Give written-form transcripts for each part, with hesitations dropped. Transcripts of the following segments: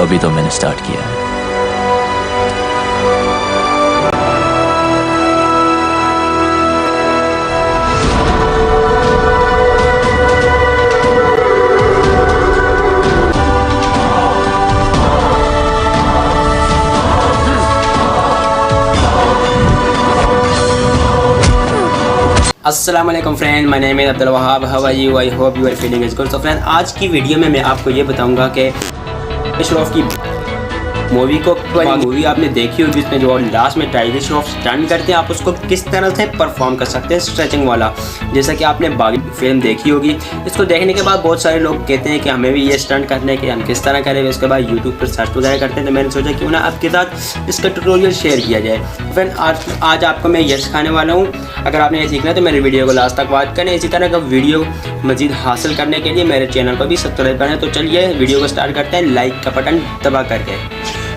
अभी तो मैंने स्टार्ट किया है। अस्सलाम वालेकुम friend, my name is Abdul Wahab. How are you? I hope you are feeling is good. तो फ्रेंड, आज की वीडियो में मैं आपको ये बताऊंगा कि श्रॉफ की मूवी आपने देखी होगी, जिसमें जो लास्ट में टाइगर श्रॉफ स्टंट करते हैं, आप उसको किस तरह से परफॉर्म कर सकते हैं स्ट्रेचिंग वाला। जैसा कि आपने बागी फिल्म देखी होगी, इसको देखने के बाद बहुत सारे लोग कहते हैं कि हमें भी ये स्टंट करने के, हम किस तरह करें। उसके बाद यूट्यूब पर सर्च वगैरह करते हैं, तो मैंने सोचा क्यों ना आपके साथ इसका ट्यूटोरियल शेयर किया जाए। फ्रेंड, आज आपको मैं ये सिखाने वाला हूँ। अगर आपने ये सीखना है तो मेरे वीडियो को लास्ट तक वॉच करें। इसी तरह का वीडियो मज़ीद हासिल करने के लिए मेरे चैनल को भी सब्सक्राइब करें। तो चलिए वीडियो को स्टार्ट करते हैं, लाइक का बटन दबा करके।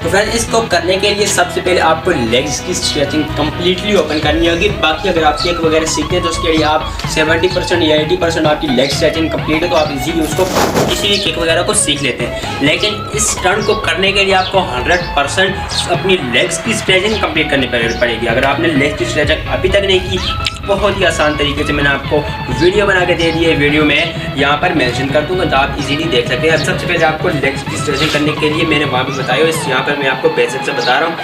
तो फ्रेंड, इसको करने के लिए सबसे पहले आपको लेग्स की स्ट्रेचिंग कम्प्लीटली ओपन करनी होगी। बाकी अगर आप किक वगैरह सीखते हैं तो उसके लिए आप 70% या 80% आपकी लेग स्ट्रेचिंग कंप्लीट है, तो आप इजीली उसको किसी भी किक वगैरह को सीख लेते हैं। लेकिन इस स्टंट को करने के लिए आपको 100% अपनी लेग्स की स्ट्रेचिंग कंप्लीट करनी पड़ेगी। अगर आपने लेग्स की स्ट्रेचिंग अभी तक नहीं की, बहुत ही आसान तरीके से मैंने आपको वीडियो बना के दे दी है। वीडियो में यहाँ पर मेंशन कर दूँगा, तो आप इजीली देख सकते हैं। अब सबसे पहले आपको लेग्स की स्ट्रेचिंग करने के लिए मैंने वहाँ भी बताया, यहाँ पर मैं आपको बेसिक से बता रहा हूँ।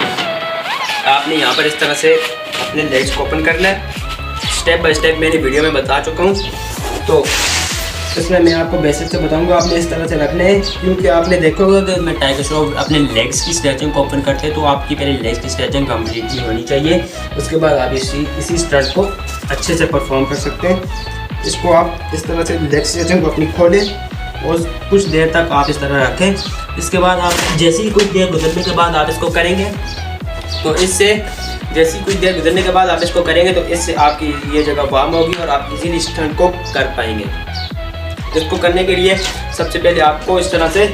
आपने यहाँ पर इस तरह से अपने लेग्स को ओपन करना है। स्टेप बाय स्टेप मैंने वीडियो में बता चुका हूँ, तो इसमें मैं आपको बेसिक से बताऊंगा। आपने इस तरह से रखने हैं, क्योंकि आपने देखा होगा कि मैं टाइगर श्रॉफ अपने लेग्स की स्ट्रेचिंग को ओपन करते हैं, तो आपकी पहले लेग्स की स्ट्रेचिंग कम्प्लीटली होनी चाहिए। उसके बाद आप इसी स्ट्रेच को अच्छे से परफॉर्म कर सकते हैं। इसको आप इस तरह से लेग स्ट्रेचिंग को अपनी खोलें और कुछ देर तक आप इस तरह रखें। इसके बाद आप जैसे ही कुछ देर गुजरने के बाद आप इसको करेंगे, तो इससे जैसी कुछ देर गुजरने के बाद आप इसको करेंगे, तो इससे आपकी ये जगह वार्म होगी और आप इजीली स्टंट को कर पाएंगे। इसको करने के लिए सबसे पहले आपको इस तरह से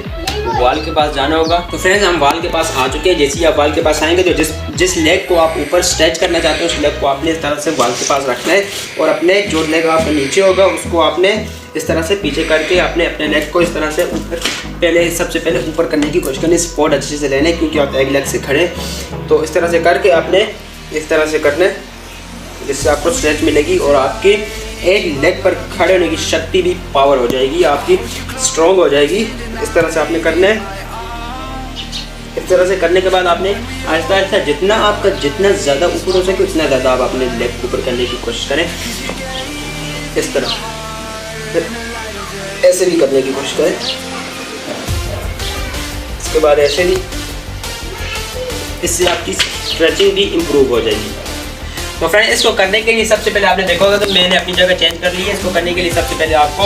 वॉल के पास जाना होगा। तो फ्रेंड्स, हम वॉल के पास आ चुके हैं। जैसे ही आप वॉल के पास आएंगे, तो जिस लेग को आप ऊपर स्ट्रेच करना चाहते हैं, उस लेग को आपने इस तरह से वॉल के पास रखना है, और अपने जो लेग आपका नीचे होगा उसको आपने इस तरह से पीछे करके अपने लेग को इस तरह से ऊपर, सबसे पहले ऊपर करने की कोशिश करनी। स्पॉट अच्छे से लेने, क्योंकि आप एक लेग से खड़े, तो इस तरह से करके आपने इस तरह से करना है, जिससे आपको स्ट्रेच मिलेगी और आपकी एक लेग पर खड़े होने की शक्ति भी पावर हो जाएगी, आपकी स्ट्रॉन्ग हो जाएगी। इस तरह से आपने करना है। इस तरह से करने के बाद आपने आहिस्ता आहिस्ता जितना ज़्यादा ऊपर हो सके उतना ज़्यादा आप अपने लेग ऊपर करने की कोशिश करें। इस तरह फिर ऐसे भी करने की कोशिश करें। इसके बाद ऐसे भी, इससे आपकी स्ट्रेचिंग भी इम्प्रूव हो जाएगी। तो फ्रेंड, इसको करने के लिए सबसे पहले आपने देखा होगा, तो मैंने अपनी जगह चेंज कर ली है। इसको करने के लिए सबसे पहले आपको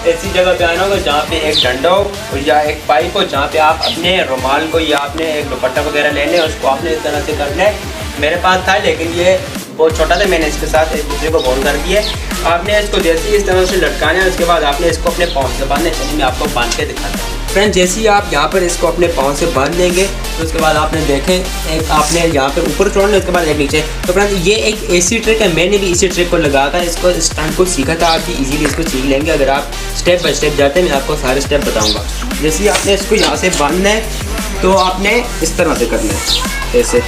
ऐसी जगह पे आना होगा जहाँ पे एक डंडा हो या एक पाइप हो, जहाँ पे आप अपने रुमाल को या अपने एक दुपट्टा वगैरह ले लें, उसको आपने इस तरह से करना है। मेरे पास था, लेकिन ये बहुत छोटा था, मैंने इसके साथ एक दूसरे को बॉन्ड कर दिया। आपने इसको जैसे ही इस तरह से लटकाना है, उसके बाद आपने इसको अपने पाँव से बांधना है। चलिए मैं आपको बांध के दिखाता हूँ। फ्रेंड, जैसे ही आप यहाँ पर इसको अपने पाँव से बांध लेंगे, तो उसके बाद आपने देखें, एक आपने यहाँ पे ऊपर छोड़ना, उसके बाद एक नीचे। तो फ्रेंड, ये एक ऐसी ट्रिक है, मैंने भी इसी ट्रिक को लगाकर इसको स्टंट को सीखा था। आप भी इजीली इसको सीख लेंगे अगर आप स्टेप बाय स्टेप जाते हैं। मैं आपको सारे स्टेप बताऊँगा। जैसे ही आपने इसको यहाँ से बांधना है, तो आपने इस तरह से करना है। ऐसे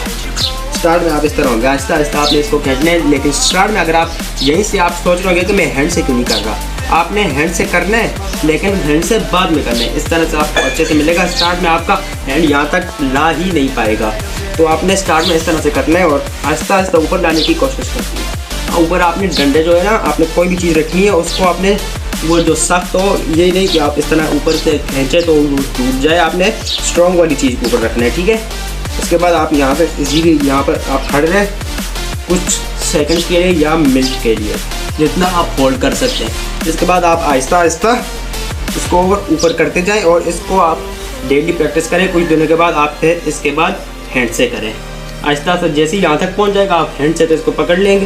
स्टार्ट में आप इस तरह होंगे, आहिस्ता आहिस्ता आपने इसको खींचना है। लेकिन स्टार्ट में अगर आप यहीं से आप सोच रहे होंगे कि मैं हैंड से क्यों नहीं कर रहा, आपने हैंड से करना है, लेकिन हैंड से बाद में करना है। इस तरह से आपको अच्छे से मिलेगा। स्टार्ट में आपका हैंड यहाँ तक ला ही नहीं पाएगा, तो आपने स्टार्ट में इस तरह से करना है और आहिस्ता आहिस्ता ऊपर लाने की कोशिश करनी है। ऊपर आपने डंडे जो है ना, आपने कोई भी चीज़ रखनी है, उसको आपने वो जो सख्त हो, ये नहीं कि आप इस तरह ऊपर से खींचे तो टूट जाए। आपने स्ट्रॉन्ग वाली चीज़ के ऊपर रखना है, ठीक है। उसके बाद आप यहाँ पर इजीली यहाँ पर आप खड़े रहें कुछ सेकंड के लिए या मिनट के लिए, जितना आप होल्ड कर सकते हैं। इसके बाद आप आहिस्ता आहिस्ता इसको ऊपर करते जाएं और इसको आप डेली प्रैक्टिस करें। कुछ दिनों के बाद आप फिर इसके बाद हैंड से करें। आहिस्ता आहिस्ता जैसे ही यहाँ तक पहुँच जाएगा, आप हैंड से तो इसको पकड़ लेंगे।